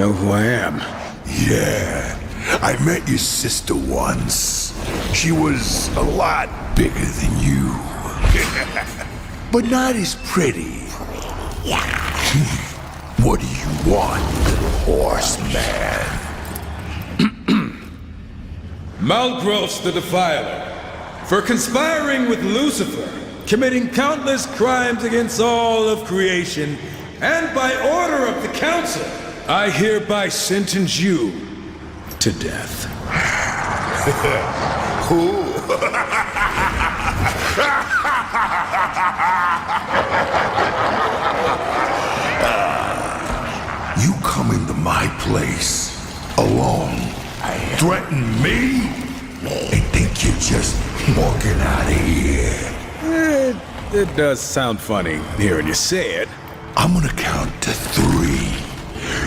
know who I am. Yeah, I met your sister once. She was a lot bigger than you. But not as pretty. What do you want, horseman? Malgross the Defiler, for conspiring with Lucifer, committing countless crimes against all of creation, and by order of the Council, I hereby sentence you to death. Who? You come into my place alone, threaten me, and think you're just walking out of here. It does sound funny hearing you say it. I'm gonna count to 3.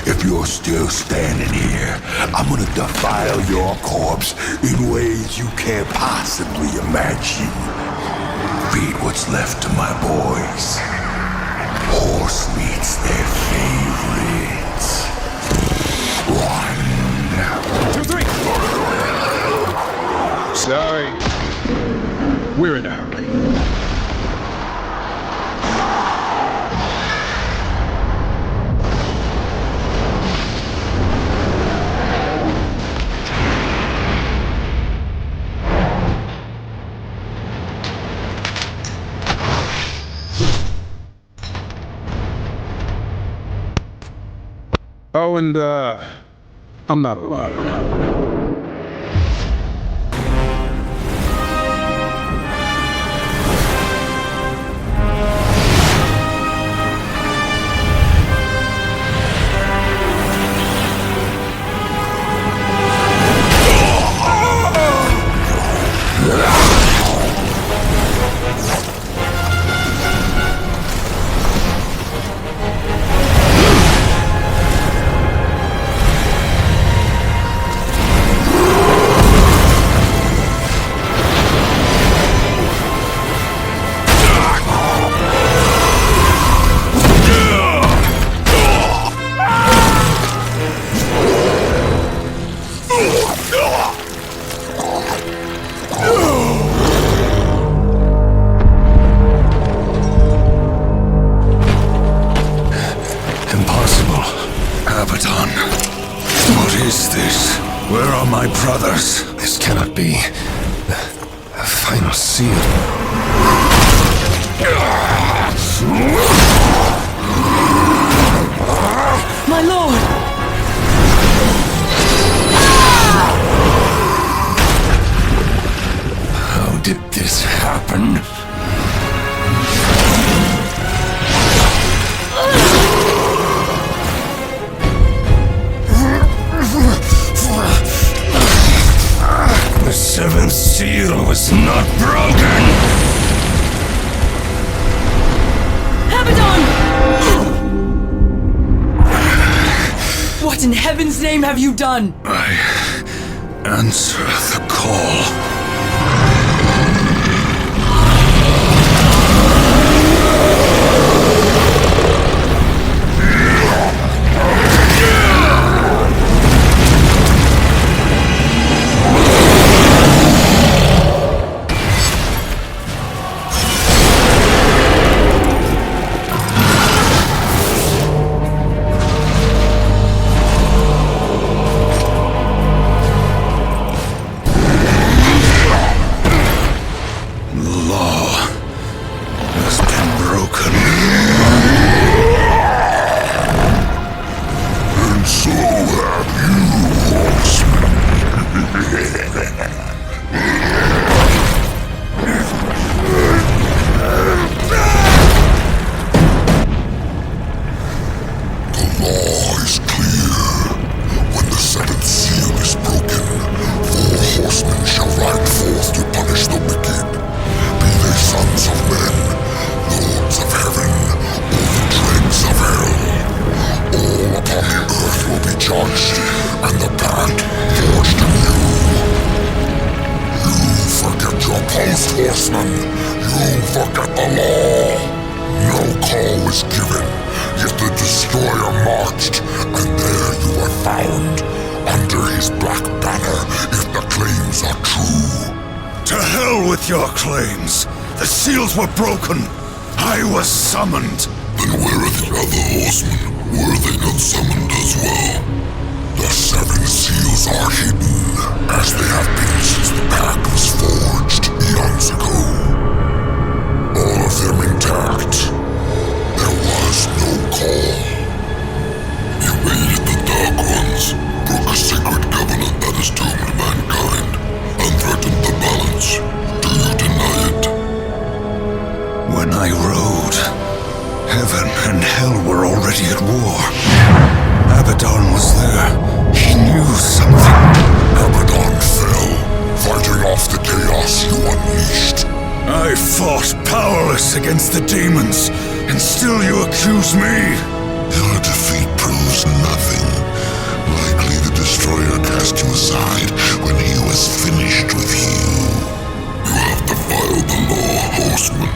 If you're still standing here, I'm gonna defile your corpse in ways you can't possibly imagine. Feed what's left to my boys. Horse meat's their favorite. 1, 2, 3! Sorry. We're in a hurry. Oh, and, I'm not alone. Where are my brothers? This cannot be. The final seal. My lord! How did this happen? The seventh seal was not broken! Abaddon! What in heaven's name have you done? I answer the call. Judged, and the pact forged anew. back your claims. The seals were broken. I was summoned. Then where are the other horsemen? Were they not summoned as well? The 7 seals are hidden, as they have been since the pact was forged eons ago. All of them intact. There was no call. You aided the Dark Ones, broke a sacred covenant that has doomed mankind, and threatened the balance. Do you deny it? When I rode, heaven and hell were already at war. Abaddon was there. He knew something. Abaddon fell, fighting off the chaos you unleashed. I fought powerless against the demons, and still you accuse me? Your defeat proves nothing. Likely the Destroyer cast you aside when he was finished with you. You have defiled the law, Horseman.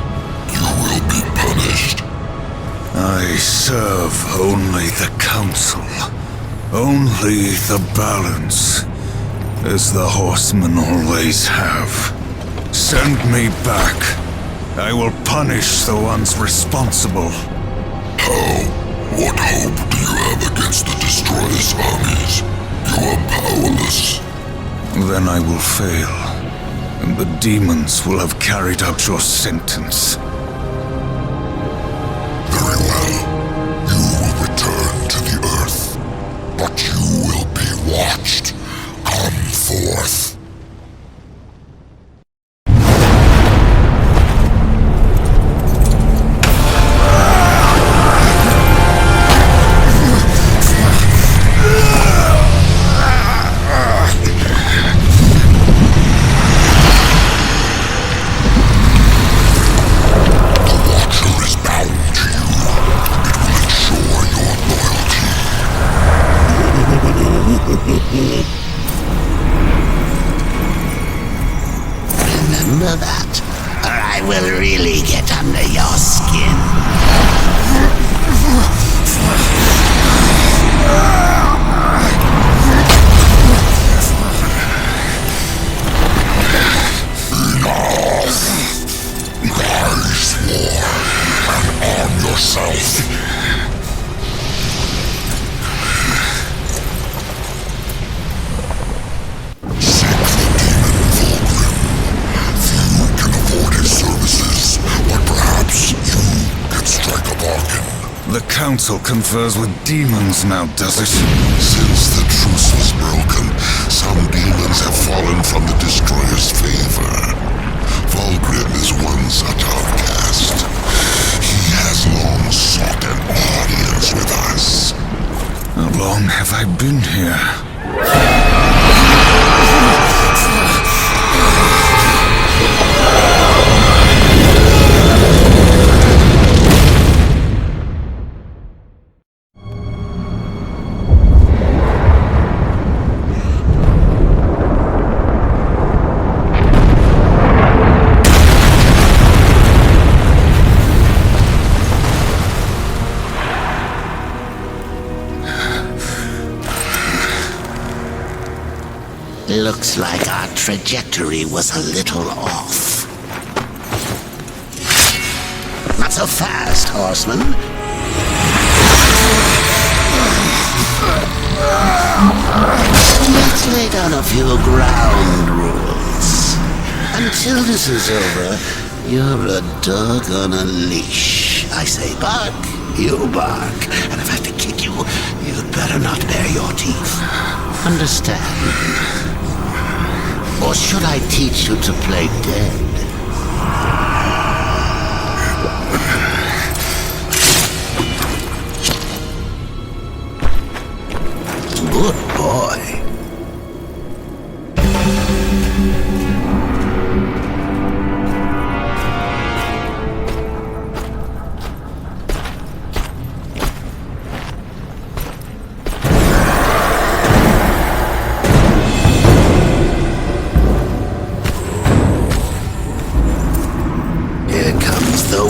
You will be punished. I serve only the Council. Only the balance. As the horsemen always have. Send me back. I will punish the ones responsible. How? What hope do you have against the Destroyer's armies? You are powerless. Then I will fail, and the demons will have carried out your sentence. Very well. You will return to the Earth, but you will be watched. Come forth. Remember that, or I will really get under your skin. I swore, and arm yourself. The Council confers with demons now, does it? Since the truce was broken, some demons have fallen from the Destroyer's favor. Vulgrim is one such outcast. He has long sought an audience with us. How long have I been here? Looks like our trajectory was a little off. Not so fast, horseman. Let's lay down a few ground rules. Until this is over, you're a dog on a leash. I say bark, you bark. And if I have to kick you, you'd better not bare your teeth. Understand? Or should I teach you to play dead? Good boy.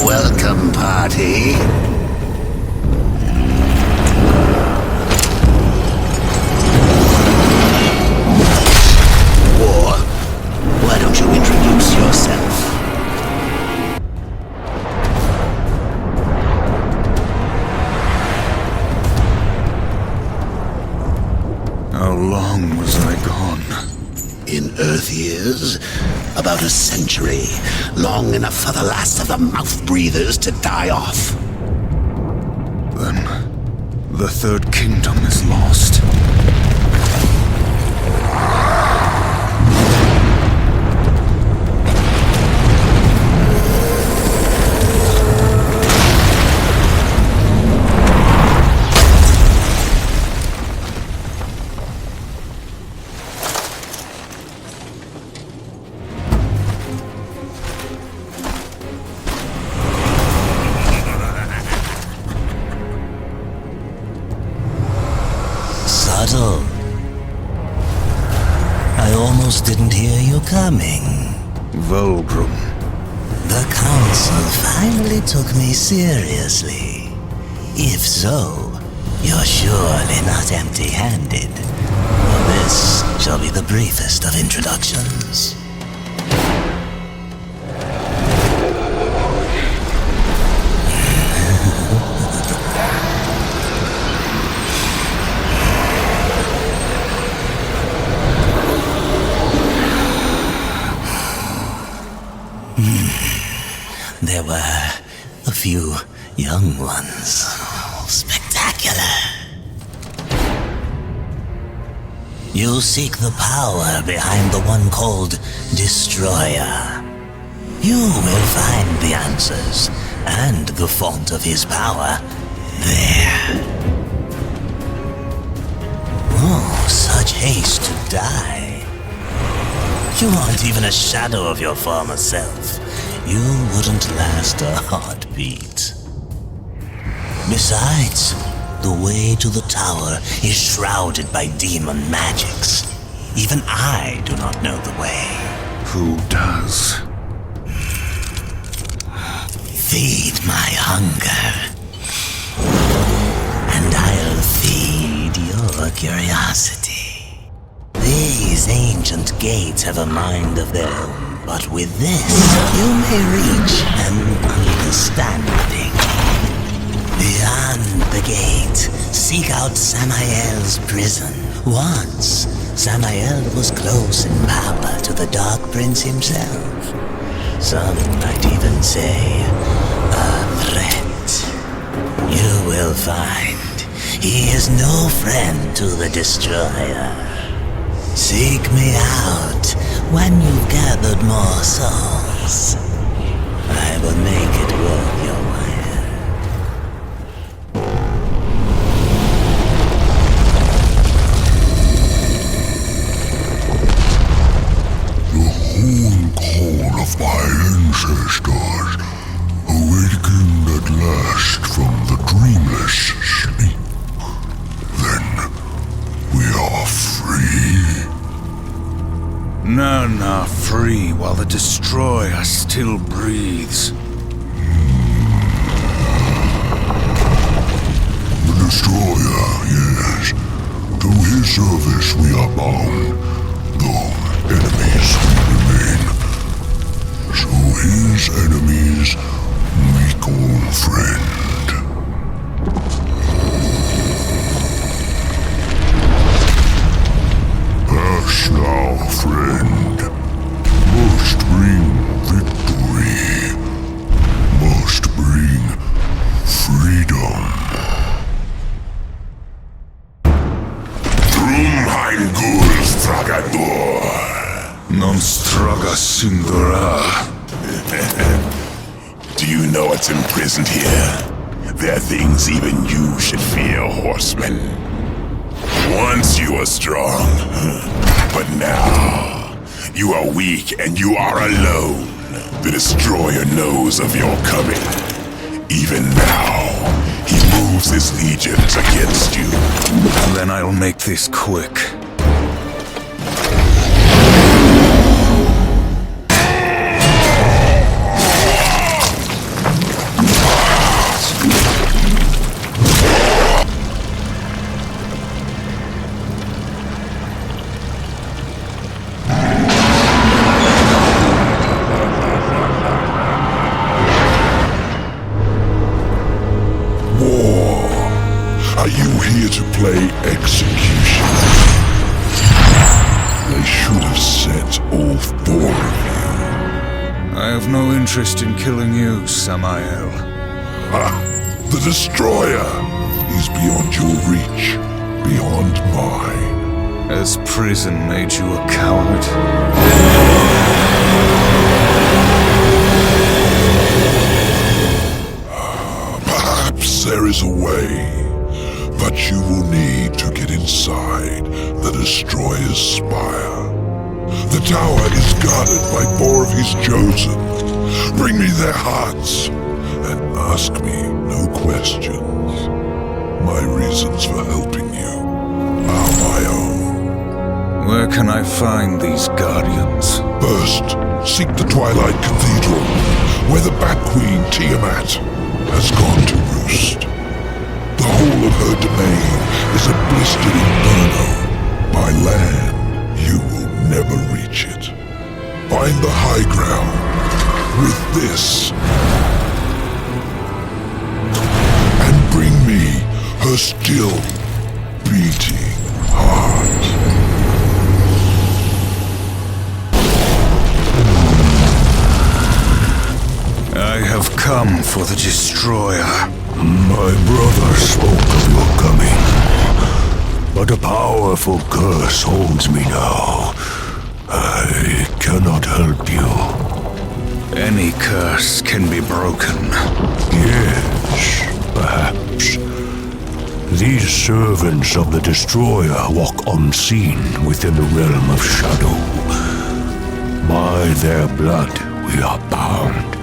Welcome party. How long was I gone? In Earth years, about a century. Long enough for the last of the mouth-breathers to die off. Then, the Third Kingdom is lost. Subtle. I almost didn't hear you coming. Vulgrim. The Council finally took me seriously. If so, you're surely not empty-handed. This shall be the briefest of introductions. There were a few young ones. Spectacular. You seek the power behind the one called Destroyer. You will find the answers and the font of his power there. Oh, such haste to die. You aren't even a shadow of your former self. You wouldn't last a heartbeat. Besides, the way to the tower is shrouded by demon magics. Even I do not know the way. Who does? Feed my hunger, and I'll feed your curiosity. These ancient gates have a mind of their own. But with this, you may reach an understanding. Beyond the gate, seek out Samael's prison. Once, Samael was close in power to the Dark Prince himself. Some might even say, a threat. You will find he is no friend to the Destroyer. Seek me out when you've gathered more souls. I will make it worth your while. The whole call of my ancestors awakened at last from the dreamless sleep. Then we are free. None free while the Destroyer still breathes. The Destroyer, yes. To his service we are bound, though enemies we remain. So his enemies we call friend. Pass now, friend. Must bring victory. Must bring freedom. Drum ein Gulf, Tragador. Non straga sindora. Do you know what's imprisoned here? There are things even you should fear, horseman. Once you were strong, but now you are weak and you are alone. The Destroyer knows of your coming. Even now, he moves his legions against you. Then I'll make this quick. Are you here to play execution? should have sent all four of you. I have no interest in killing you, Samael. The Destroyer is beyond your reach, beyond mine. Has prison made you a coward? Perhaps there is a way, but you will need to get inside the Destroyer's spire. The tower is guarded by four of his chosen. Bring me their hearts, and ask me no questions. My reasons for helping you are my own. Where can I find these guardians? First, seek the Twilight Cathedral, where the Bat Queen Tiamat has gone to roost. The whole of her domain is a blistered inferno. By land, you will never reach it. Find the high ground with this, and bring me her still beating heart. I have come for the Destroyer. My brother spoke of your coming, but a powerful curse holds me now. I cannot help you. Any curse can be broken. Yes, perhaps. These servants of the Destroyer walk unseen within the realm of shadow. By their blood we are bound.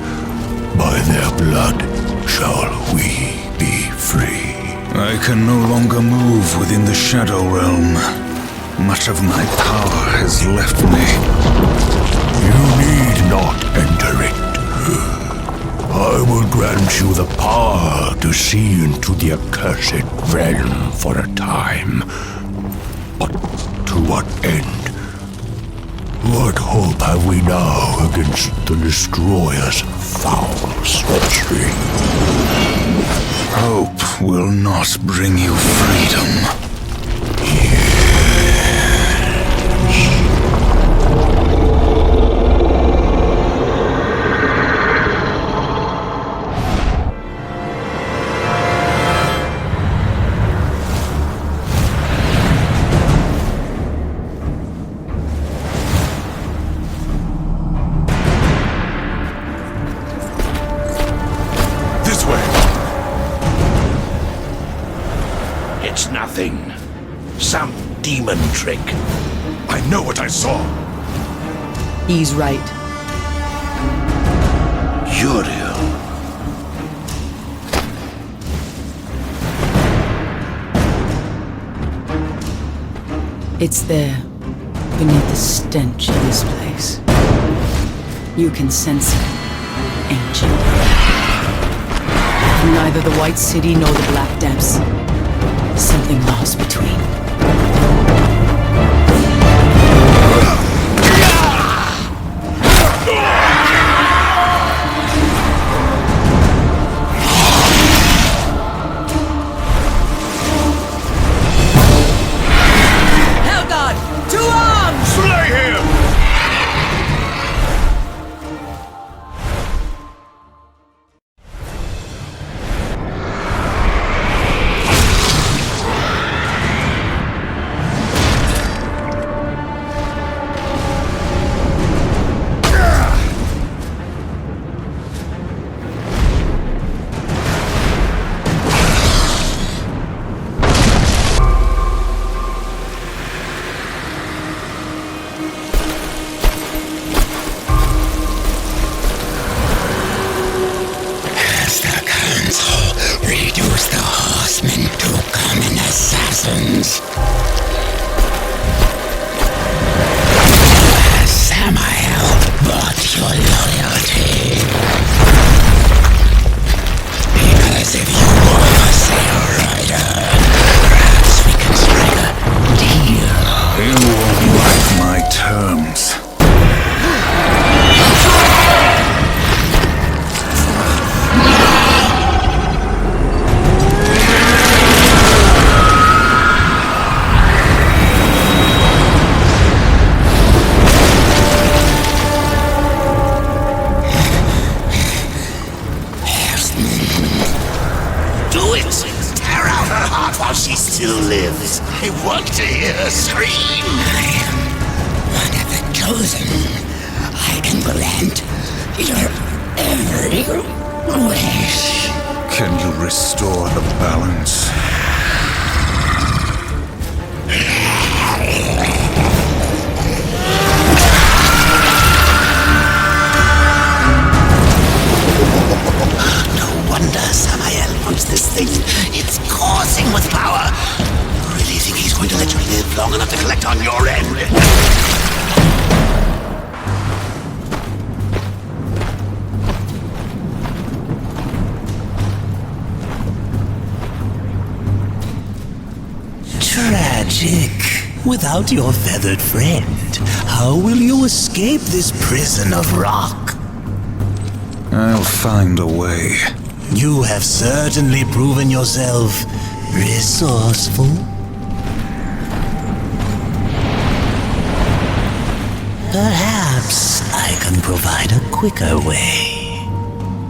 By their blood shall we be free. I can no longer move within the Shadow Realm. Much of my power has left me. You need not enter it. I will grant you the power to see into the accursed realm for a time. But to what end? What hope have we now against the Destroyer's foul sorcery? Hope will not bring you freedom. It's nothing. Some demon trick. I know what I saw. He's right. Uriel. It's there, beneath the stench of this place. You can sense it, ancient. From neither the White City nor the Black Depths. Something lost between. Hell God! To arms! Slay him! Reduce the horsemen to common assassins. Samael bought your loyalty. Because if you are a sail rider, perhaps we can strike a deal. You won't like my terms. voice. I want to hear her scream. I am one of the chosen. I can grant your every wish. Can you restore the balance? No wonder Samael wants this thing. It's coursing with power. You really think he's going to let you live long enough to collect on your end? Tragic. Without your feathered friend, how will you escape this prison of rock? I'll find a way. You have certainly proven yourself resourceful. Perhaps I can provide a quicker way.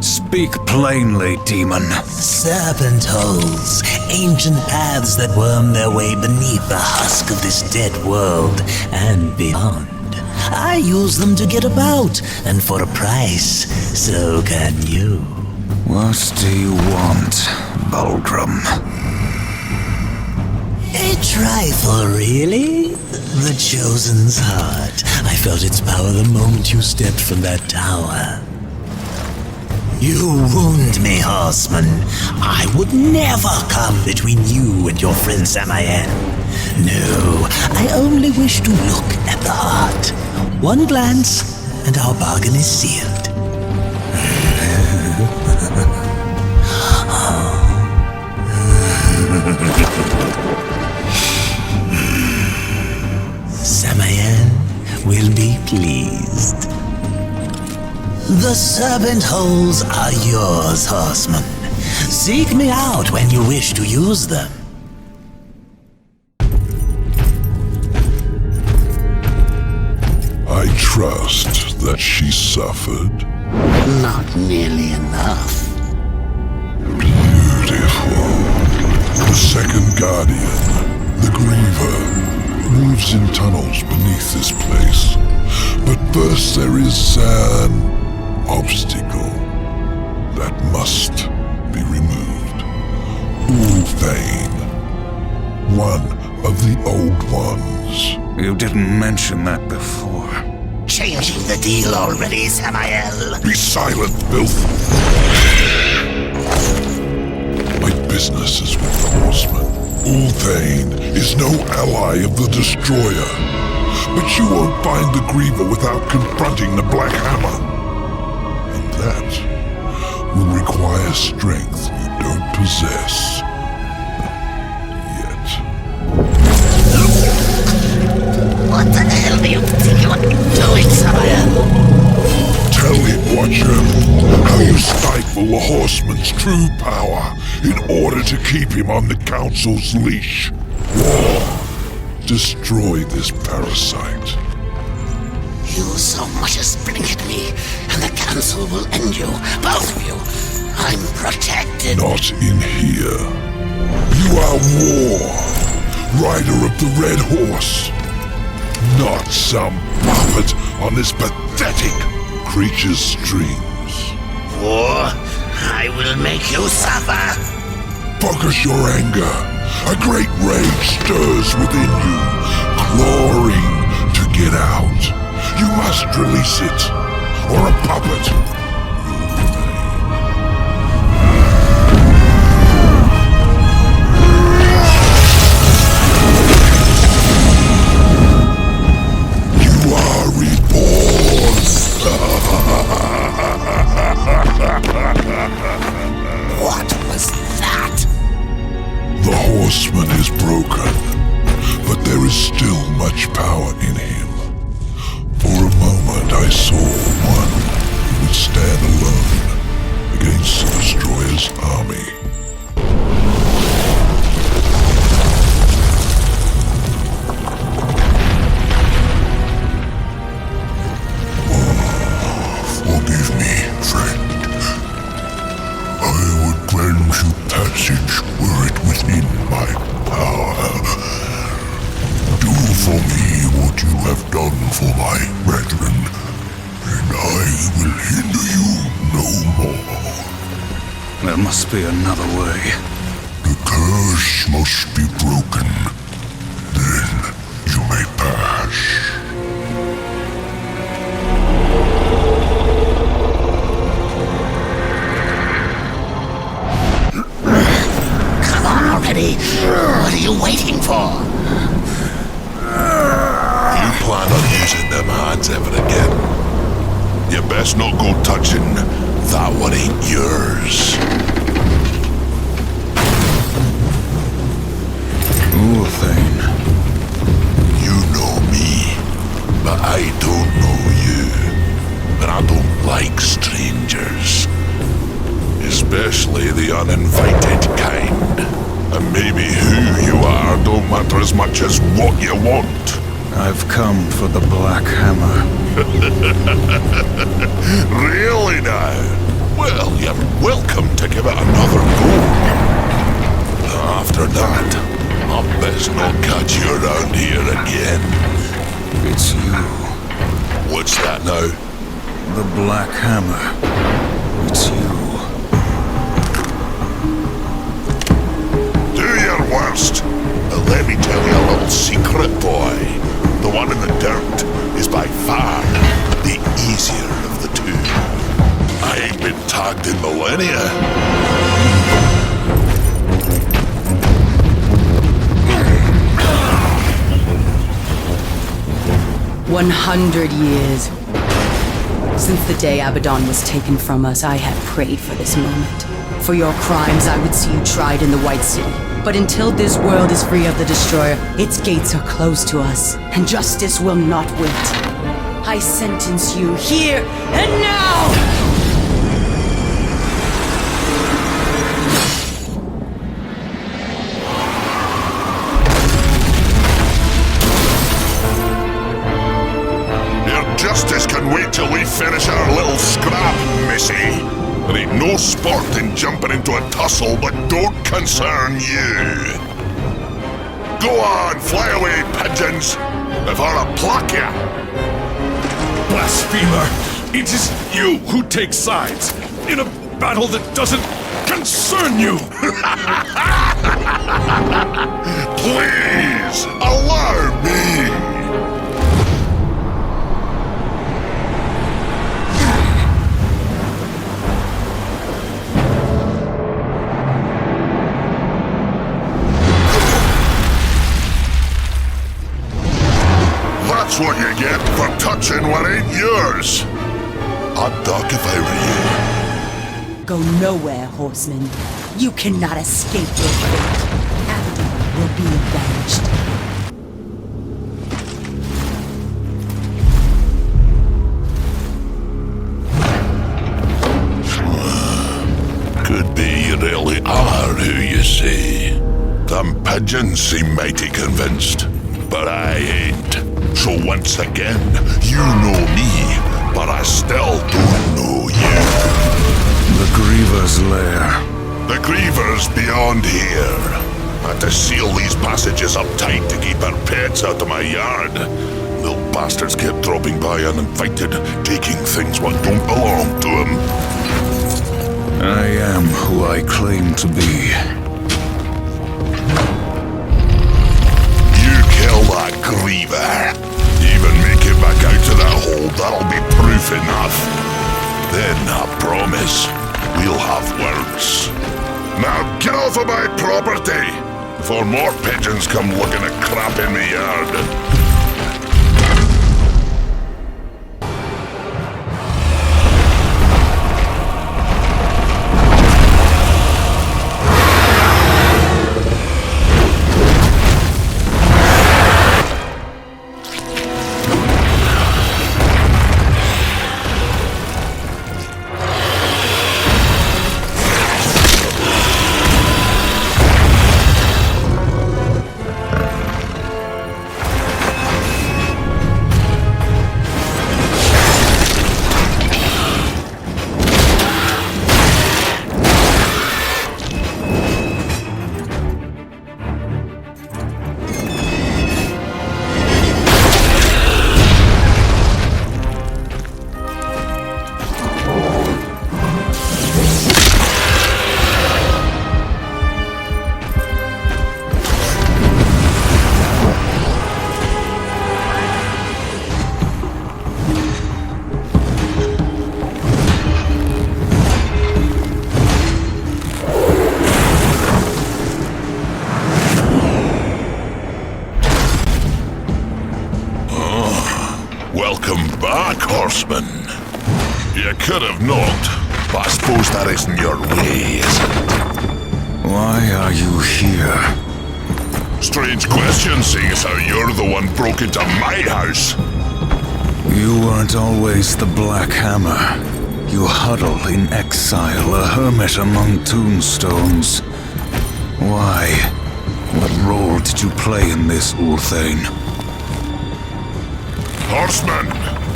Speak plainly, demon. Serpent holes, ancient paths that worm their way beneath the husk of this dead world and beyond. I use them to get about, and for a price, so can you. What do you want, Bulgrim? A trifle, really? The Chosen's heart. I felt its power the moment you stepped from that tower. You wound me, horseman. I would never come between you and your friend Samael. No, I only wish to look at the heart. One glance, and our bargain is sealed. Samael will be pleased. The serpent holes are yours, horseman. Seek me out when you wish to use them. I trust that she suffered. Not nearly enough. Beautiful. The second guardian, the Griever, moves in tunnels beneath this place. But first there is an obstacle that must be removed. Ulthane, one of the old ones. You didn't mention that before. Changing the deal already, Samael. Be silent, filth! My business is with the horseman. Ulthane is no ally of the Destroyer. But you won't find the Griever without confronting the Black Hammer. And that will require strength you don't possess. Yet. What the hell do you think you're doing, Samael? Tell him, Watcher, how you stifle the Horseman's true power in order to keep him on the Council's leash. Destroy this parasite. You so much as blink at me, and the Council will end you, both of you. I'm protected. Not in here. You are War, rider of the Red Horse. Not some puppet on this pathetic creature's strings. War, I will make you suffer. Focus your anger. A great rage stirs within you, clawing to get out. You must release it, or a puppet will remain. You are reborn. What was that? The horseman is broken, but there is still much power in him. For a moment I saw one who would stand alone against the Destroyer's army. Forgive me, friend. I would grant you passage were it within my power. There must be another way. The curse must be broken. Then you may pass. Come on already! What are you waiting for? You plan on using them hands ever again? You best not go touching that one ain't yours. Thane. You know me, but I don't know you. And I don't like strangers. Especially the uninvited kind. And maybe who you are don't matter as much as what you want. I've come for the Black Hammer. Really now? Well, you're welcome to give it another go. After that, I best not catch you around here again. It's you. What's that now? The Black Hammer. It's you. Do your worst. But let me tell you a little secret, boy. The one in the dirt is by far the easier of the two. I ain't been tagged in millennia. 100 years. Since the day Abaddon was taken from us, I had prayed for this moment. For your crimes, I would see you tried in the White City. But until this world is free of the Destroyer, its gates are closed to us, and justice will not wait. I sentence you here and now! Justice can wait till we finish our little scrap, missy. There ain't no sport in jumping into a tussle that don't concern you. Go on, fly away, pigeons, before I pluck ya. Blasphemer! It is you who take sides in a battle that doesn't concern you! Please, allow me! That's what you get for touching what ain't yours. I'd duck if I were you. Go nowhere, horseman. You cannot escape your fate. Abaddon will be avenged. Could be you really are who you say. Them pigeons seem mighty convinced, but I ain't. So once again, you know me, but I still don't know you. The Griever's lair. The Griever's beyond here. Had to seal these passages up tight to keep our pets out of my yard. Little bastards kept dropping by uninvited, taking things what don't belong to them. I am who I claim to be. You kill that Griever. Even make it back out to that hole, that'll be proof enough. Then, I promise, we'll have words. Now get off of my property, before more pigeons come looking at crap in the yard. Welcome back, horseman. You could have knocked, but I suppose that isn't your way, is it? Why are you here? Strange question, seeing as how you're the one broke into my house. You weren't always the Black Hammer. You huddle in exile, a hermit among tombstones. Why? What role did you play in this, Ulthane? Horseman,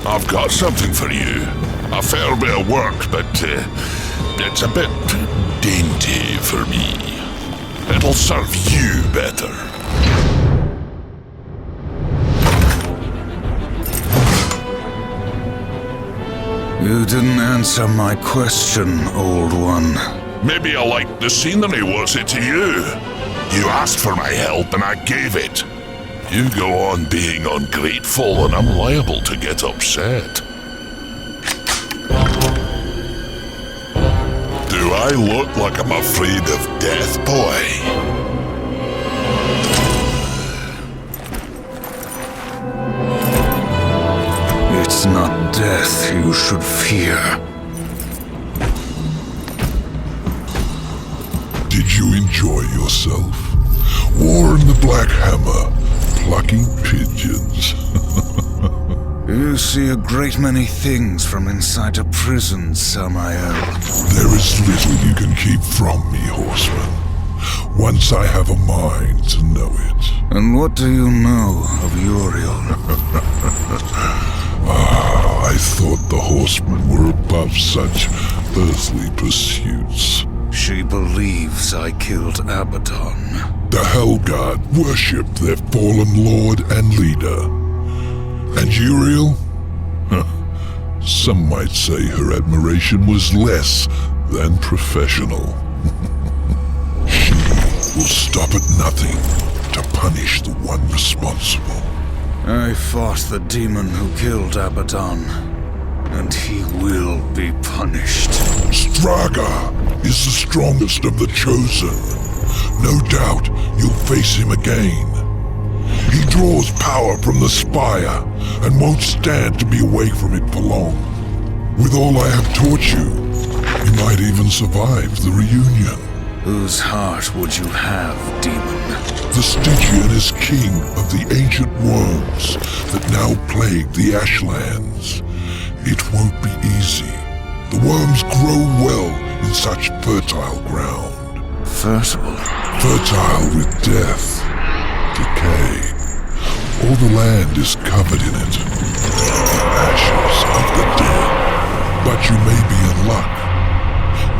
I've got something for you. A fair bit of work, but it's a bit dainty for me. It'll serve you better. You didn't answer my question, old one. Maybe I liked the scenery, was it to you? You asked for my help and I gave it. You go on being ungrateful and I'm liable to get upset. Do I look like I'm afraid of death, boy? It's not death you should fear. Did you enjoy yourself? War in the Black Hammer, plucking pigeons. You see a great many things from inside a prison, Samael. There is little you can keep from me, horseman. Once I have a mind to know it. And what do you know of Uriel? I thought the horsemen were above such earthly pursuits. She believes I killed Abaddon. The Hellguard worship their fallen lord and leader. And Uriel? Some might say her admiration was less than professional. She will stop at nothing to punish the one responsible. I fought the demon who killed Abaddon, and he will be punished. Straga is the strongest of the Chosen. No doubt you'll face him again. He draws power from the spire and won't stand to be away from it for long. With all I have taught you, you might even survive the reunion. Whose heart would you have, demon? The Stygian is king of the ancient worms that now plague the Ashlands. It won't be easy. The worms grow well in such fertile ground. Fertile? Fertile with death, decay. All the land is covered in it. The ashes of the dead. But you may be in luck.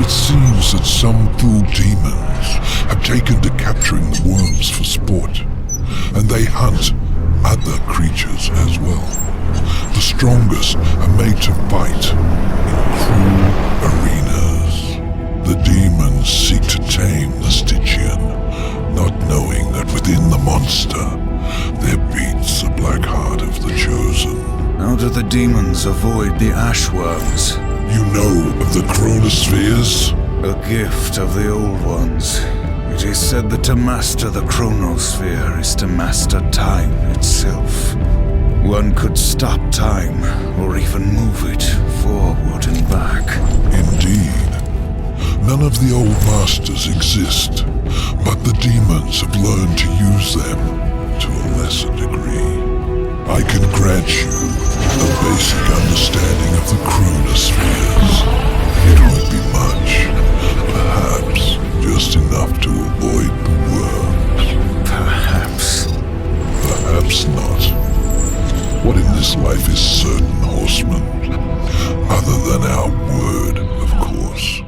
It seems that some fool demons have taken to capturing the worms for sport, and they hunt other creatures as well. The strongest are made to fight in cruel arenas. The demons seek to tame the Stygian, not knowing that within the monster there beats the black heart of the Chosen. How do the demons avoid the ashworms? You know of the chronospheres? A gift of the old ones. It is said that to master the chronosphere is to master time itself. One could stop time, or even move it forward and back. Indeed. None of the old masters exist, but the demons have learned to use them to a lesser degree. I can grant you a basic understanding of the chronospheres. It won't be much, perhaps just enough to avoid the worms. Perhaps. Perhaps not. What in this life is certain, horseman? Other than our word, of course.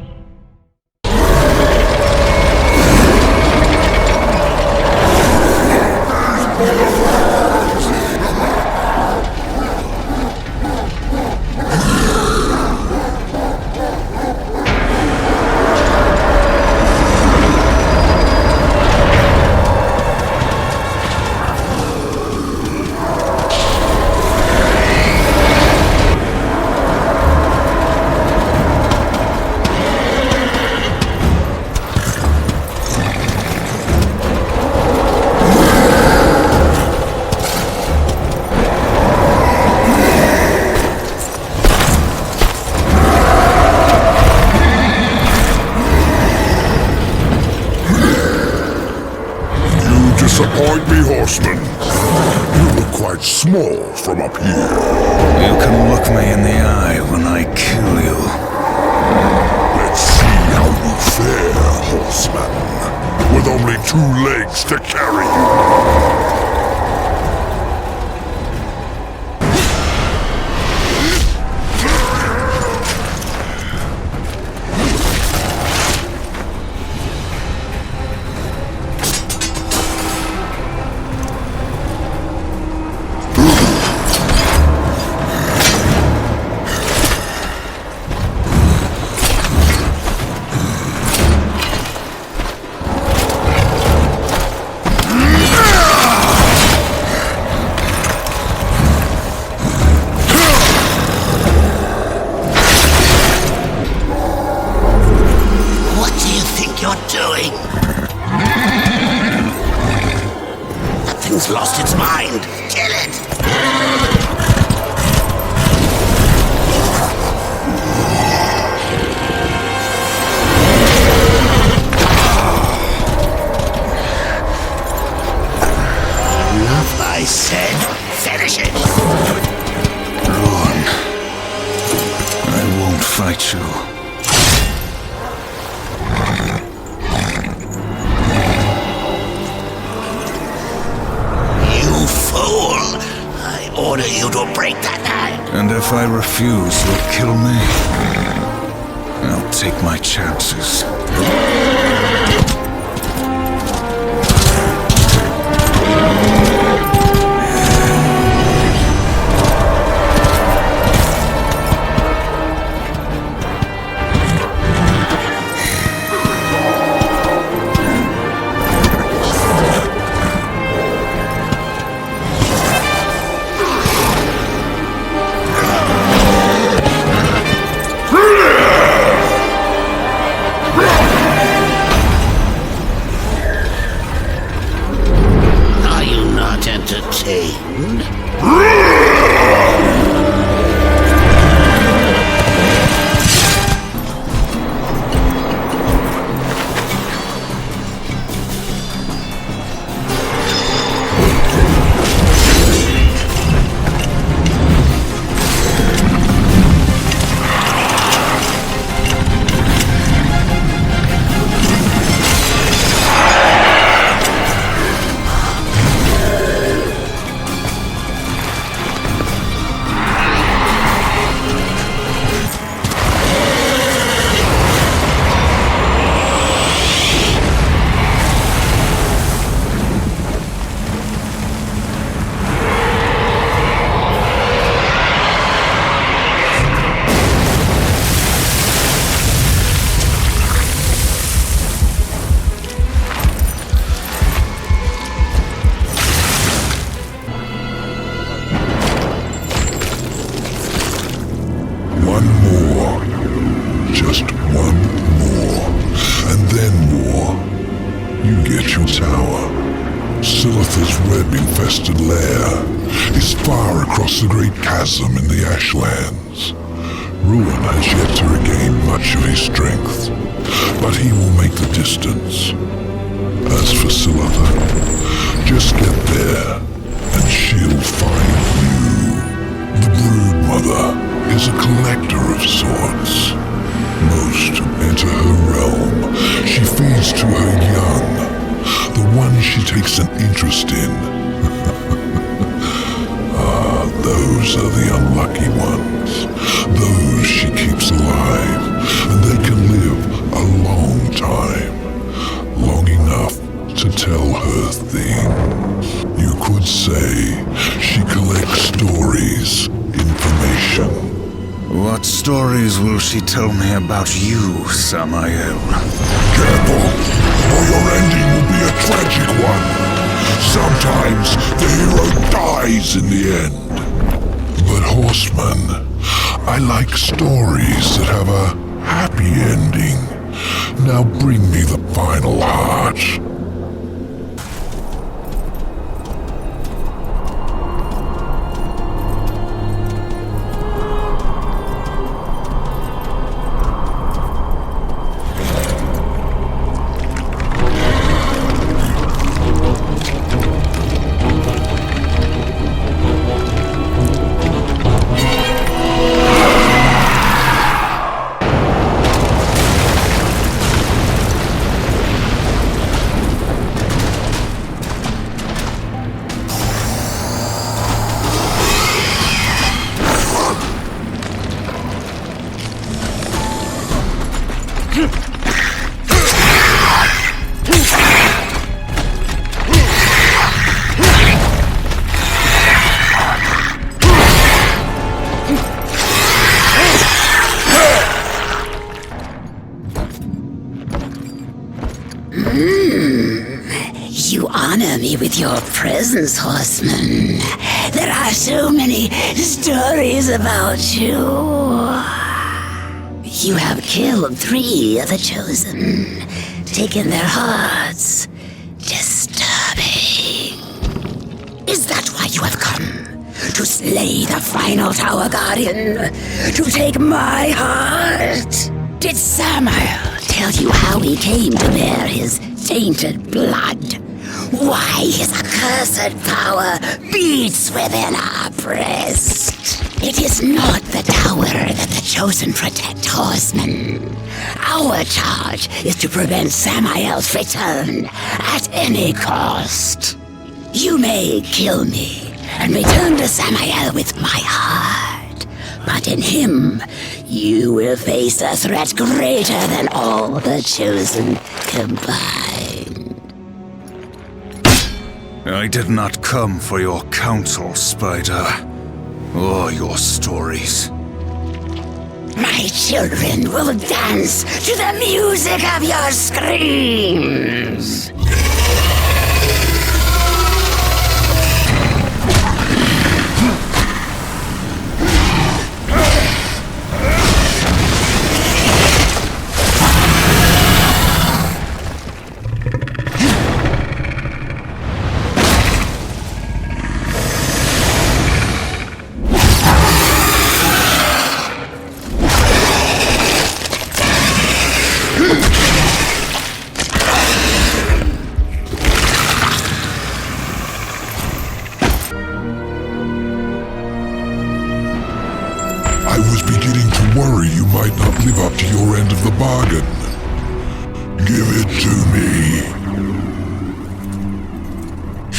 horseman. You look quite small from up here. You can look me in the eye when I kill you. Let's see how you fare, horseman. With only 2 legs to carry you. Lost its mind. Kill it! Enough, I said. Finish it! Run. I won't fight you. Order you to break that knife. And if I refuse, you'll kill me. I'll take my chances. Entertained? Web-infested lair is far across the great chasm in the Ashlands. Ruin has yet to regain much of his strength, but he will make the distance. As for Silitha, just get there, and she'll find you. The Broodmother is a collector of sorts. Most enter her realm. She feeds to her young, the one she takes an interest in. Those are the unlucky ones. Those she keeps alive, and they can live a long time. Long enough to tell her things. You could say she collects stories, information. What stories will she tell me about you, Samael? Careful, or your ending will be a tragic one. Sometimes the hero dies in the end. But horseman, I like stories that have a happy ending. Now bring me the final heart. your presence, horseman. There are so many stories about you. You have killed 3 of the Chosen, taken their hearts. Disturbing. Is that why you have come? To slay the final Tower Guardian? To take my heart? Did Samael tell you how he came to bear his tainted blood? Why his accursed power beats within our breast? It is not the tower that the Chosen protect, horsemen. Our charge is to prevent Samael's return at any cost. You may kill me and return to Samael with my heart, but in him, you will face a threat greater than all the Chosen combined. I did not come for your counsel, Spider, or your stories. My children will dance to the music of your screams. I was beginning to worry you might not live up to your end of the bargain. Give it to me.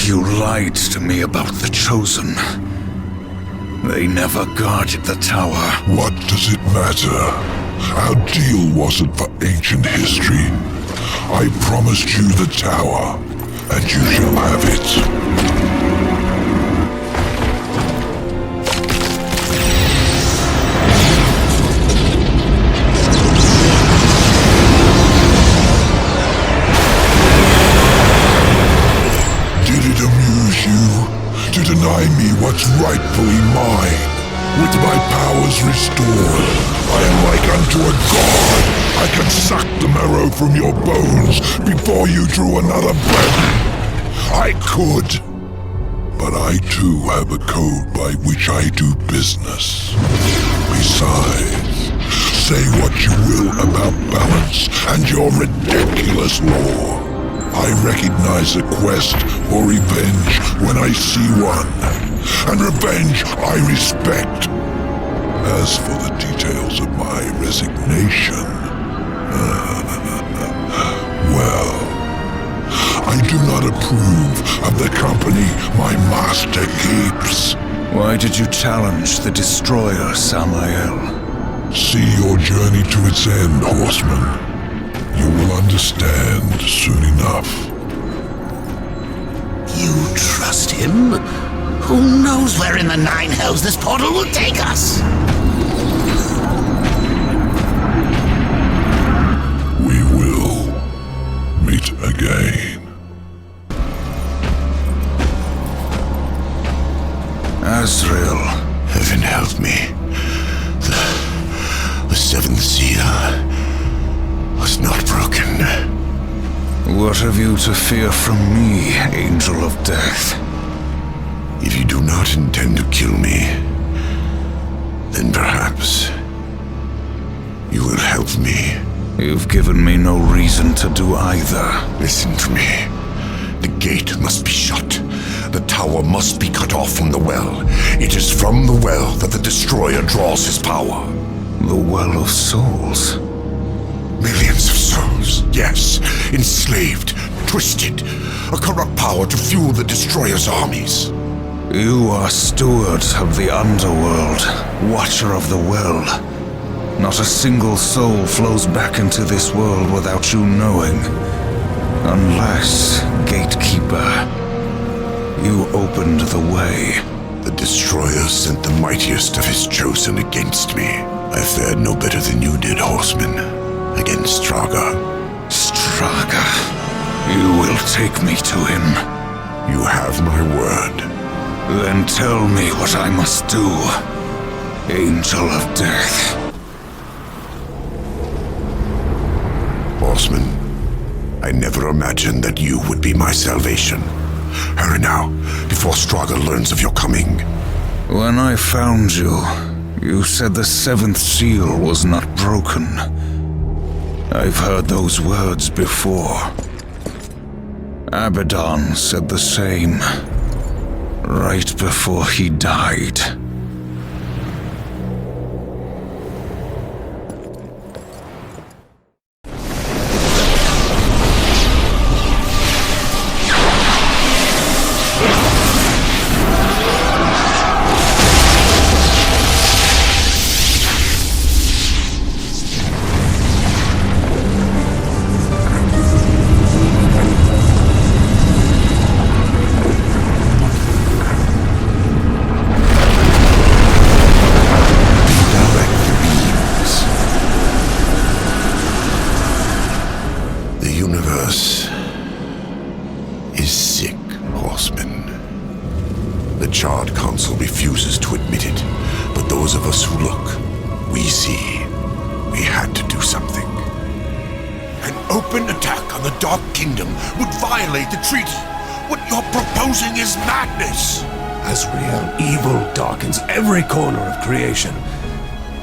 You lied to me about the Chosen. They never guarded the tower. What does it matter? Our deal wasn't for ancient history. I promised you the tower, and you shall have it. To deny me what's rightfully mine. With my powers restored, I am like unto a god. I can suck the marrow from your bones before you drew another breath. I could, but I too have a code by which I do business. Besides, say what you will about balance and your ridiculous law. I recognize a quest for revenge when I see one, and revenge I respect. As for the details of my resignation, well, I do not approve of the company my master keeps. Why did you challenge the Destroyer, Samael? See your journey to its end, horseman. You will understand soon enough. You trust him? Who knows where in the 9 hells this portal will take us? We will meet again. Azrael. Heaven help me. The 7th seal was not broken. What have you to fear from me, Angel of Death? If you do not intend to kill me, then perhaps you will help me. You've given me no reason to do either. Listen to me. The gate must be shut. The tower must be cut off from the well. It is from the well that the Destroyer draws his power. The Well of Souls? Millions of souls, yes. Enslaved, twisted. A corrupt power to fuel the Destroyer's armies. You are steward of the underworld, watcher of the well. Not a single soul flows back into this world without you knowing. Unless, Gatekeeper, you opened the way. The Destroyer sent the mightiest of his Chosen against me. I fared no better than you did, horseman. Against Straga. Straga? You will take me to him. You have my word. Then tell me what I must do, Angel of Death. Horseman, I never imagined that you would be my salvation. Hurry now, before Straga learns of your coming. When I found you, you said the seventh seal was not broken. I've heard those words before. Abaddon said the same, right before he died. Refuses to admit it, but those of us who look, we see. We had to do something. An open attack on the Dark Kingdom would violate the treaty. What you're proposing is madness. Azrael, evil darkens every corner of creation.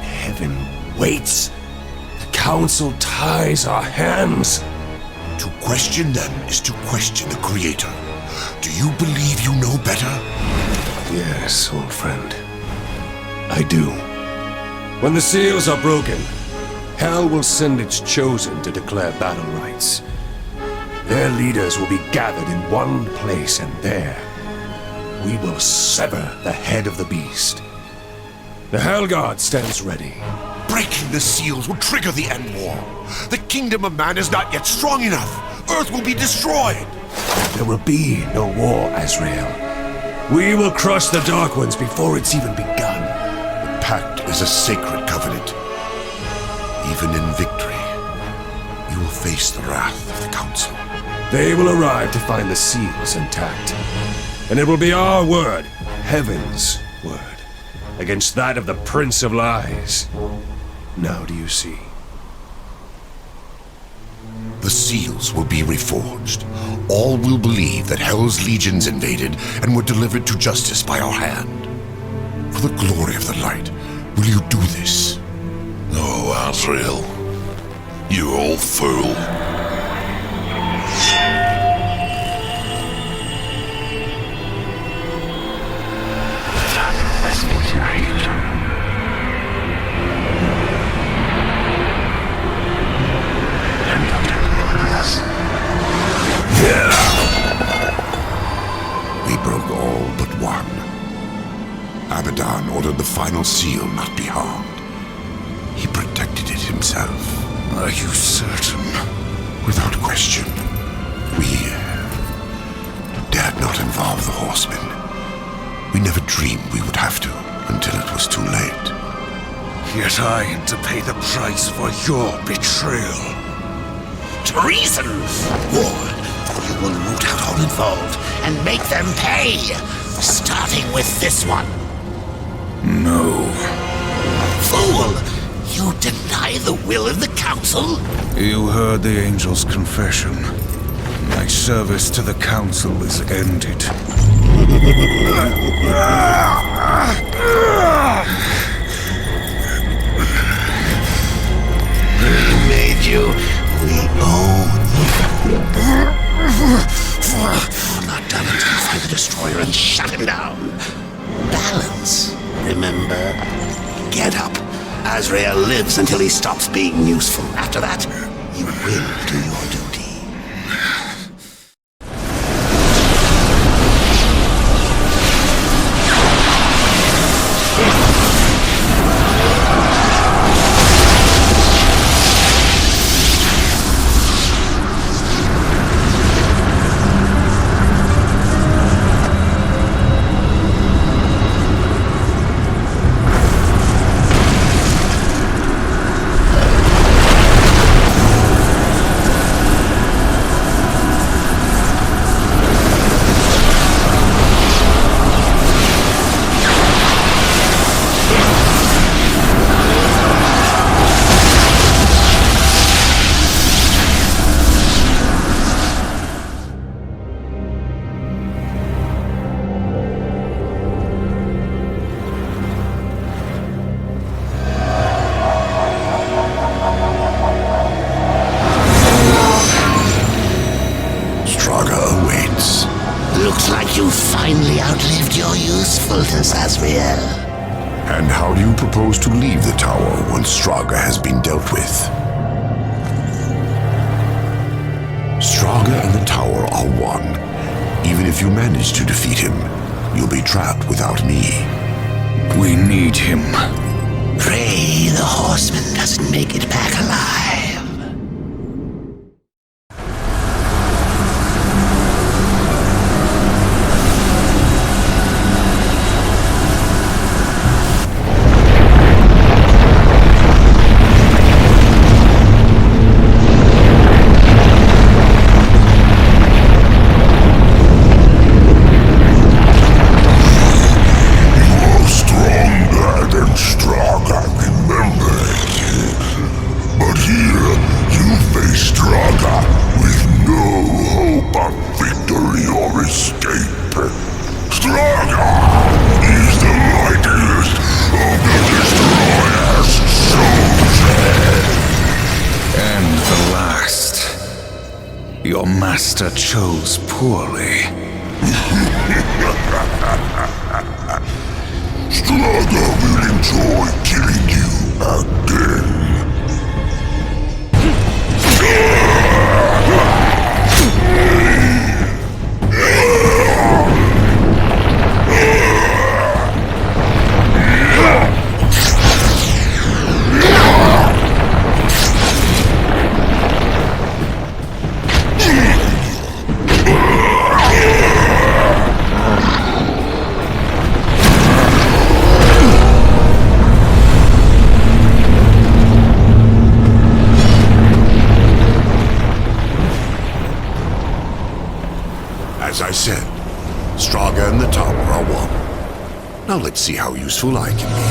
Heaven waits. The Council ties our hands. To question them is to question the Creator. Do you believe you know better? Yes, old friend. I do. When the seals are broken, Hell will send its chosen to declare battle rights. Their leaders will be gathered in one place, and there we will sever the head of the beast. The Hellguard stands ready. Breaking the seals will trigger the end war. The kingdom of man is not yet strong enough. Earth will be destroyed. There will be no war, Azrael. We will crush the Dark Ones before it's even begun. The pact is a sacred covenant. Even in victory, we will face the wrath of the Council. They will arrive to find the seals intact. And it will be our word, Heaven's word, against that of the Prince of Lies. Now do you see? The seals will be reforged. All will believe that Hell's legions invaded and were delivered to justice by our hand. For the glory of the light, will you do this? Oh, Azrael, you old fool. We broke all but one. Abaddon ordered the final seal not be harmed. He protected it himself. Are you certain? Without question. We dared not involve the Horsemen. We never dreamed we would have to until it was too late. Yet I am to pay the price for your betrayal. Treason! Ward, you will root out all involved and make them pay! Starting with this one. No. Fool! You deny the will of the Council? You heard the Angel's confession. My service to the Council is ended. We made you. We own you. Not done until you find the Destroyer and shut him down. Balance, remember? Get up. Azrael lives until he stops being useful. After that, you will do your duty. useful to Sazriel. And how do you propose to leave the tower once Straga has been dealt with? Straga and the tower are one. Even if you manage to defeat him, you'll be trapped without me. We need him. Pray the horseman doesn't make it back alive. Your master chose poorly. Straga will enjoy killing you again. As I said, Straga and the tower are one. Now let's see how useful I can be.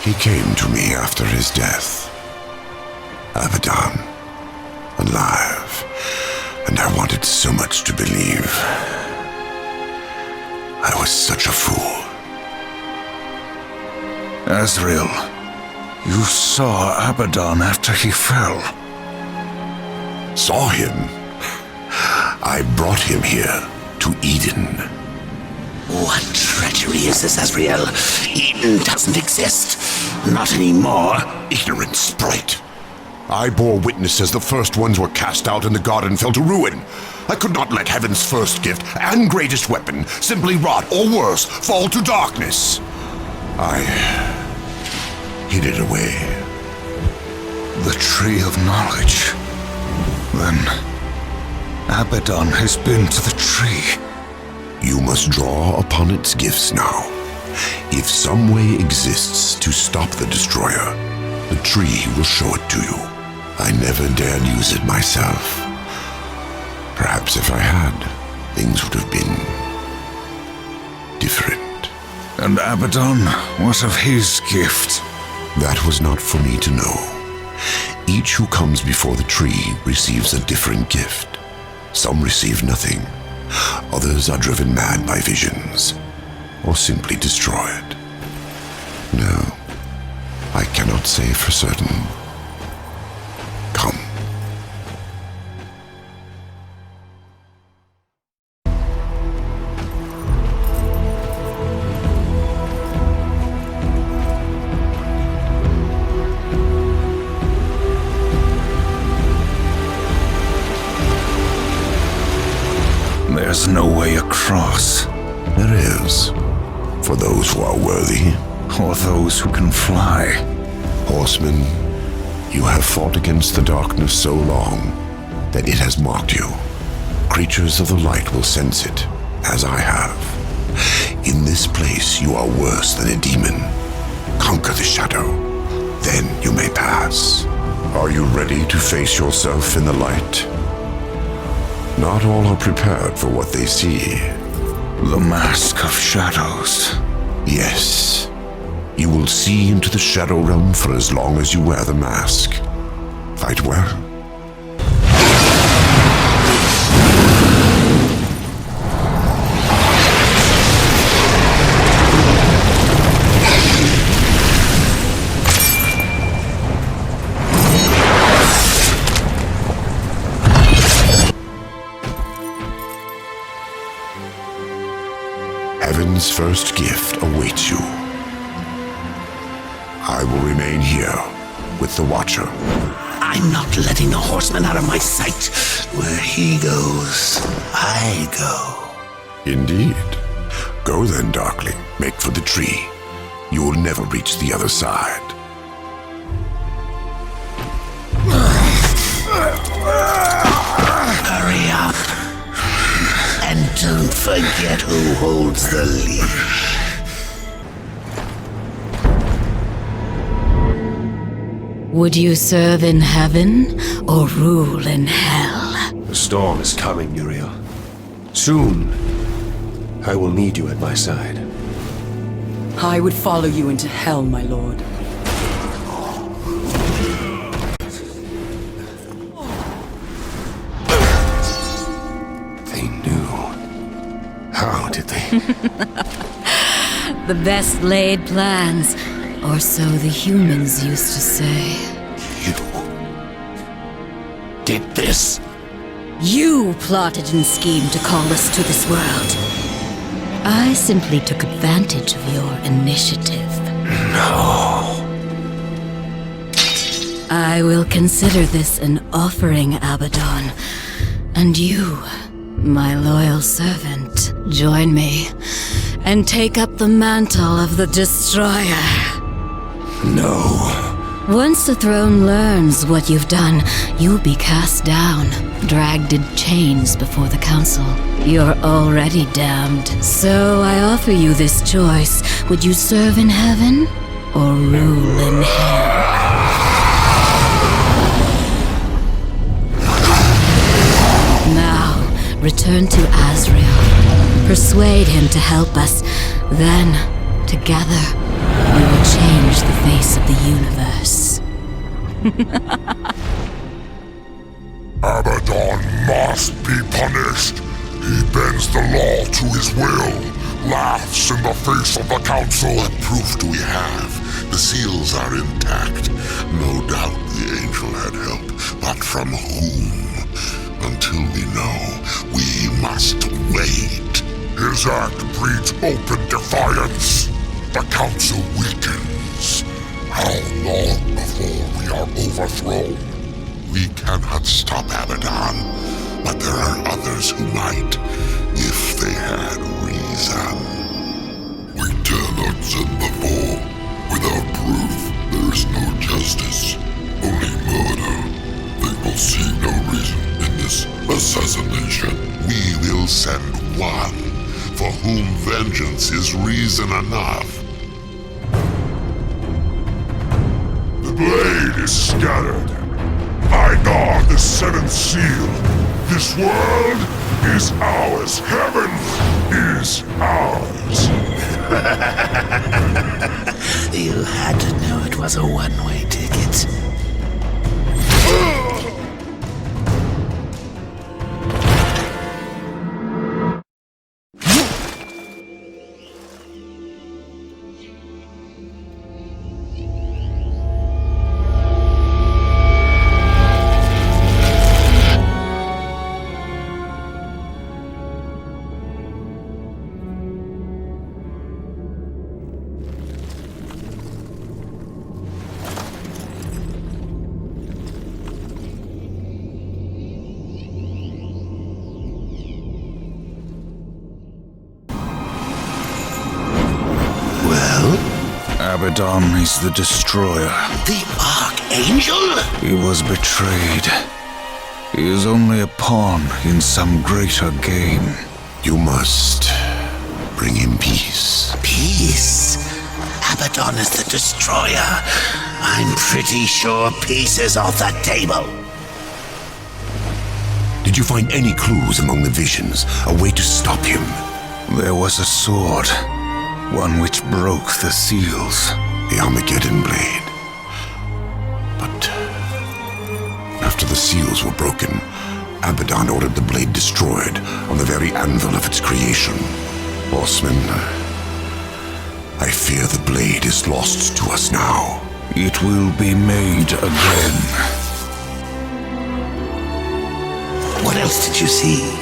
He came to me after his death. Abaddon, alive, and I wanted so much to believe. I was such a fool. Azrael, you saw Abaddon after he fell. Saw him? I brought him here to Eden. What treachery is this, Azrael? Eden doesn't exist. Not anymore. Ignorant sprite. I bore witness as the first ones were cast out and the garden fell to ruin. I could not let heaven's first gift and greatest weapon simply rot, or worse, fall to darkness. I hid it away. The Tree of Knowledge. Then Abaddon has been to the tree. You must draw upon its gifts now. If some way exists to stop the Destroyer, the tree will show it to you. I never dared use it myself. Perhaps if I had, things would have been different. And Abaddon, what of his gift? That was not for me to know. Each who comes before the tree receives a different gift. Some receive nothing. Others are driven mad by visions, or simply destroyed. No, I cannot say for certain. Come. There's no way across. There is, for those who are worthy. Or those who can fly. Horsemen, you have fought against the darkness so long that it has marked you. Creatures of the light will sense it, as I have. In this place, you are worse than a demon. Conquer the shadow, then you may pass. Are you ready to face yourself in the light? Not all are prepared for what they see. The Mask of Shadows. Yes. You will see into the Shadow Realm for as long as you wear the mask. Fight well. Heaven's first gift awaits you. I will remain here with the Watcher. I'm not letting the horseman out of my sight. Where he goes, I go. Indeed. Go then, Darkling. Make for the tree. You will never reach the other side. Hurry up. And don't forget who holds the leash. Would you serve in heaven or rule in hell? The storm is coming, Uriel. Soon, I will need you at my side. I would follow you into hell, my lord. They knew. How did they? The best laid plans, or so the humans used to say. You did this? You plotted and schemed to call us to this world. I simply took advantage of your initiative. No. I will consider this an offering, Abaddon. And you, my loyal servant, join me and take up the mantle of the Destroyer. No. Once the throne learns what you've done, you'll be cast down, dragged in chains before the council. You're already damned, so I offer you this choice. Would you serve in heaven or rule in hell? Now, return to Azrael. Persuade him to help us. Then, together, we will change the face of the universe. Abaddon must be punished. He bends the law to his will, laughs in the face of the council. What proof do we have? The seals are intact. No doubt the angel had help, but from whom? Until we know, we must wait. His act breeds open defiance. The council weakens. How long before we are overthrown? We cannot stop Abaddon, but there are others who might, if they had reason. We cannot send the foe. Without proof, there is no justice, only murder. They will see no reason in this assassination. We will send one, for whom vengeance is reason enough. The blade is scattered. I guard the seventh seal. This world is ours. Heaven is ours. You had to know it was a one-way ticket. Abaddon is the Destroyer. The Archangel? He was betrayed. He is only a pawn in some greater game. You must bring him peace. Peace? Abaddon is the Destroyer. I'm pretty sure peace is off the table. Did Did you find any clues among the visions, a way to stop him? There was a sword, one which broke the seals. The Armageddon blade. But after the seals were broken, Abaddon ordered the blade destroyed on the very anvil of its creation. Horseman, I fear the blade is lost to us now. It will be made again. What else did you see?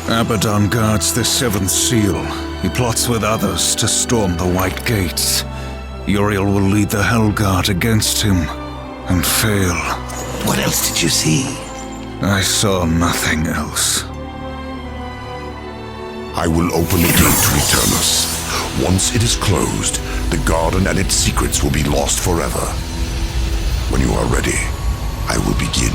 Abaddon guards the seventh seal. He plots with others to storm the White Gates. Uriel will lead the Hellguard against him and fail. What else did you see? I saw nothing else. I will open the gate to Eternus. Once it is closed, the garden and its secrets will be lost forever. When you are ready, I will begin.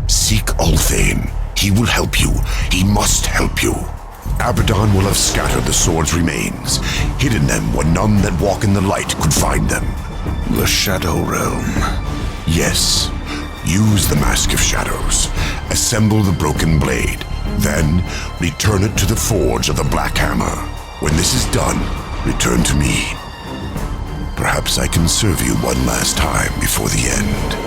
Seek Ulthane. He will help you. He must help you. Abaddon will have scattered the sword's remains, hidden them where none that walk in the light could find them. The Shadow Realm. Yes. Use the Mask of Shadows. Assemble the broken blade. Then, return it to the forge of the Black Hammer. When this is done, return to me. Perhaps I can serve you one last time before the end.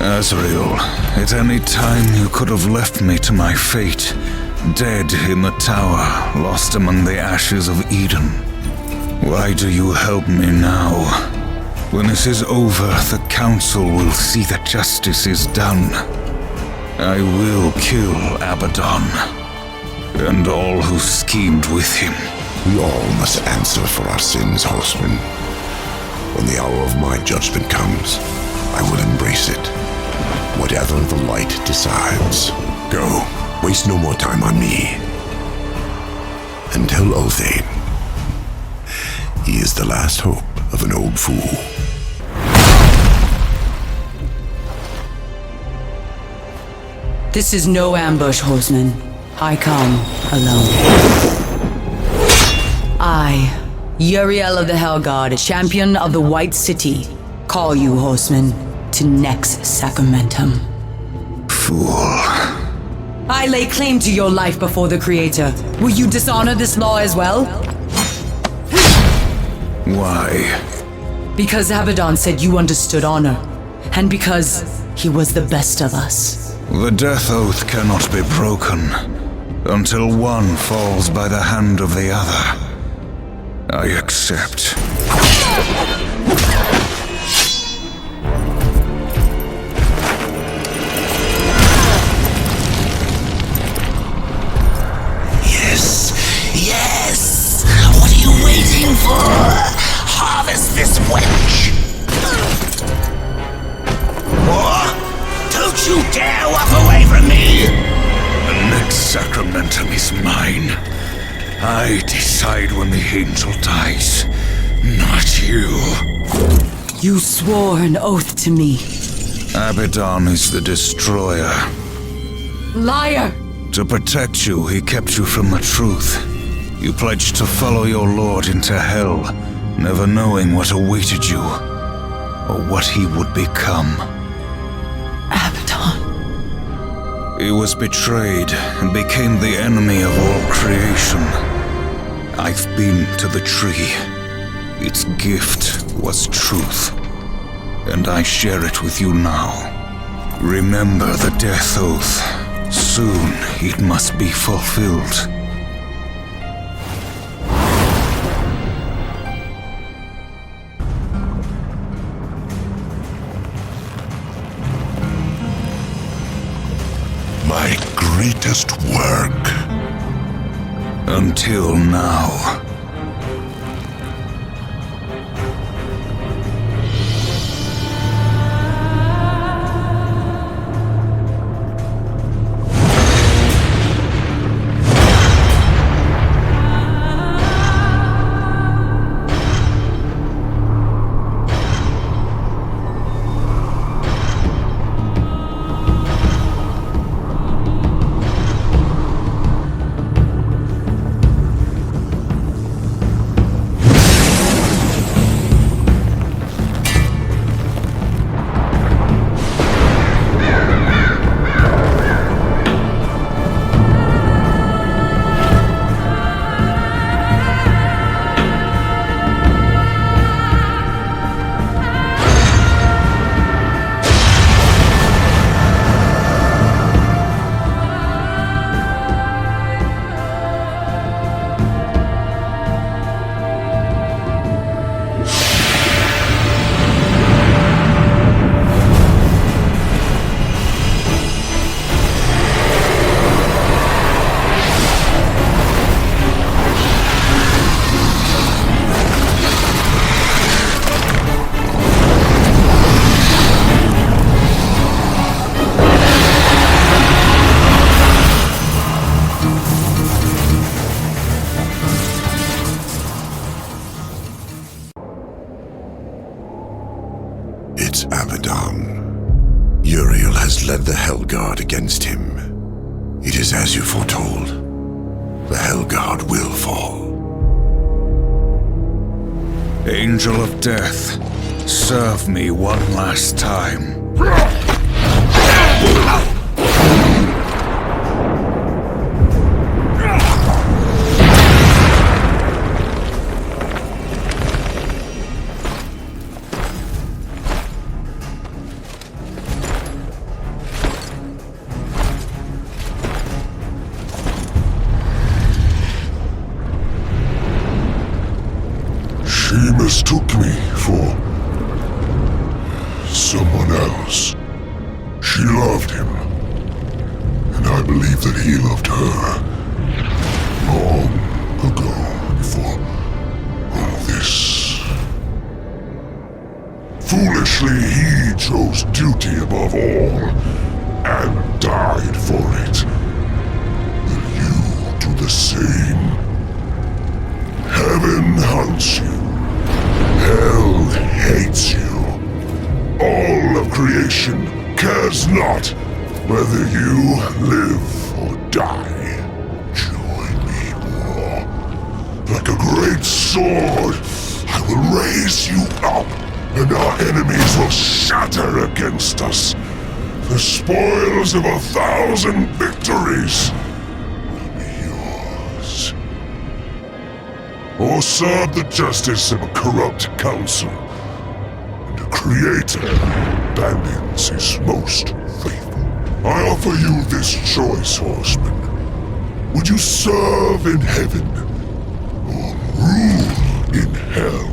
Azrael, at any time you could have left me to my fate, dead in the tower, lost among the ashes of Eden. Why do you help me now? When this is over, the Council will see that justice is done. I will kill Abaddon, and all who schemed with him. We all must answer for our sins, Horseman. When the hour of my judgment comes, I will embrace it. Whatever the light decides. Go. Waste no more time on me. And tell Ulthane, he is the last hope of an old fool. This is no ambush, Horseman. I come alone. I, Uriel of the Hellguard, champion of the White City, call you, Horseman, to Nex Sacramentum. Fool. I lay claim to your life before the Creator. Will you dishonor this law as well? Why? Because Abaddon said you understood honor, and because he was the best of us. The death oath cannot be broken until one falls by the hand of the other. I accept. Yes! What are you waiting for? Harvest this wench! Don't you dare walk away from me! The next sacramentum is mine. I decide when the angel dies, not you. You swore an oath to me. Abaddon is the destroyer. Liar! To protect you, he kept you from the truth. You pledged to follow your lord into hell, never knowing what awaited you, or what he would become. Abaddon. He was betrayed and became the enemy of all creation. I've been to the tree. Its gift was truth, and I share it with you now. Remember the death oath. Soon it must be fulfilled. My greatest work. Until now. the Hell God against him. It is as you foretold. The Hell God will fall. Angel of Death, serve me one last time. She mistook me for someone else. She loved him, and I believe that he loved her. Long ago, before all this. Foolishly, he chose duty above all, and died for it. Will you do the same? Heaven hunts you. Hell hates you. All of creation cares not whether you live or die. Join me, war. Like a great sword, I will raise you up, and our enemies will shatter against us. The spoils of 1,000 victories will be yours. Or serve the justice of a corrupt council, and a creator abandons his most faithful. I offer you this choice, horseman. Would you serve in heaven, or rule in hell?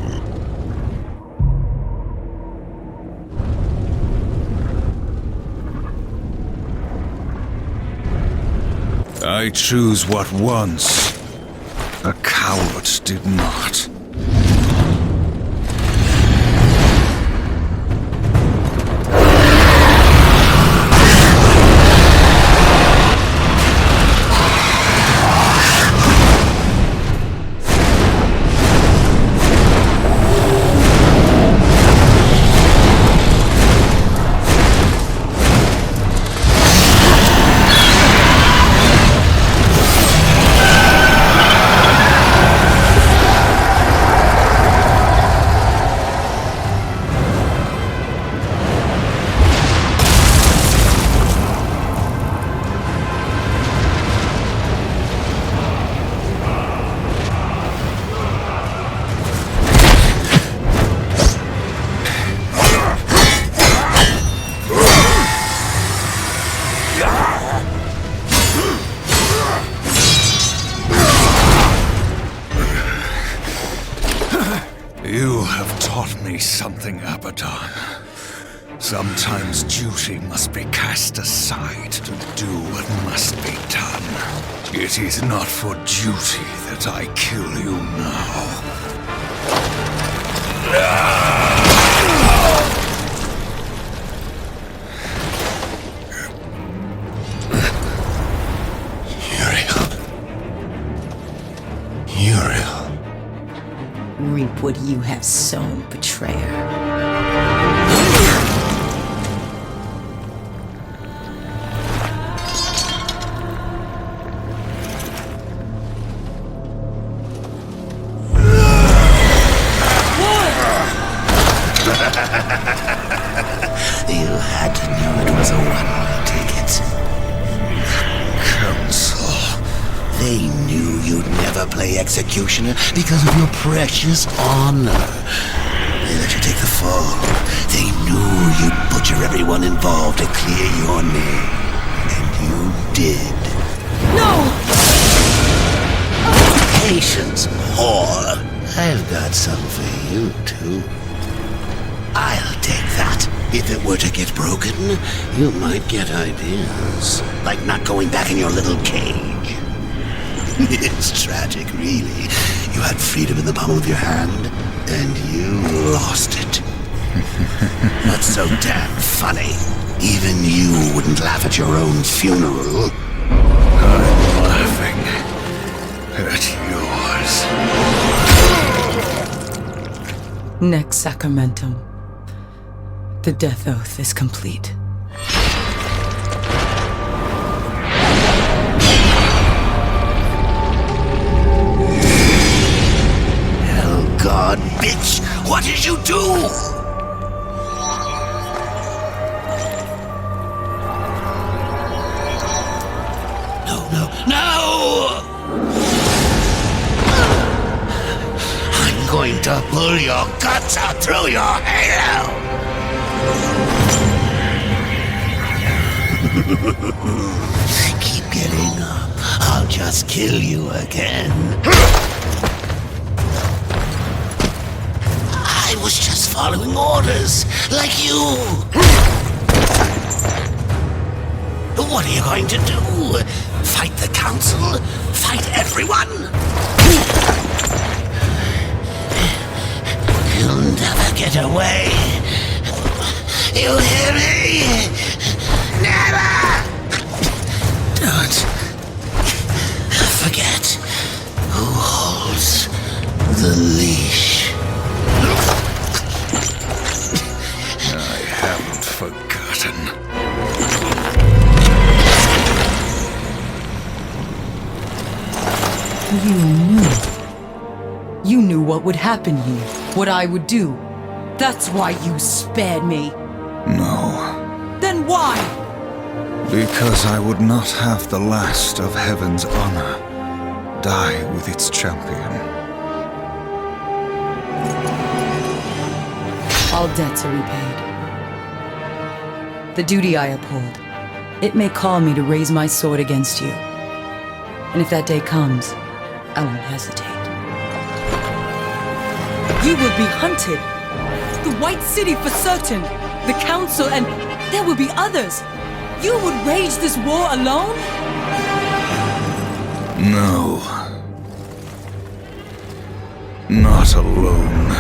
I choose what once a coward did not. You have taught me something, Abaddon. Sometimes duty must be cast aside to do what must be done. It is not for duty that I kill you now. Uriel. Reap what you have sown, betrayer. You had to know it was a one-way ticket. Council. They knew you'd never play executioner because of your precious honor. They let you take the fall. They knew you'd butcher everyone involved to clear your name. And you did. No! Patience, whore. I've got some for you, too. I'll take that. If it were to get broken, you might get ideas. Like not going back in your little cage. It's tragic, really. You had freedom in the palm of your hand, and you lost it. What's so damn funny? Even you wouldn't laugh at your own funeral. I'm laughing at yours. Next sacramentum. The death oath is complete. did you do? No! I'm going to pull your guts out through your halo! Keep getting up. I'll just kill you again. I was just following orders, like you. What are you going to do? Fight the council? Fight everyone? You'll never get away. You hear me? Never! Don't forget who holds the leash. I haven't forgotten. You knew. You knew what would happen here, what I would do. That's why you spared me. No. Then why? Because I would not have the last of heaven's honor die with its champion. All debts are repaid. The duty I uphold, it may call me to raise my sword against you. And if that day comes, I won't hesitate. You will be hunted. The White City for certain. The Council, and there will be others. You would wage this war alone? No. Not alone.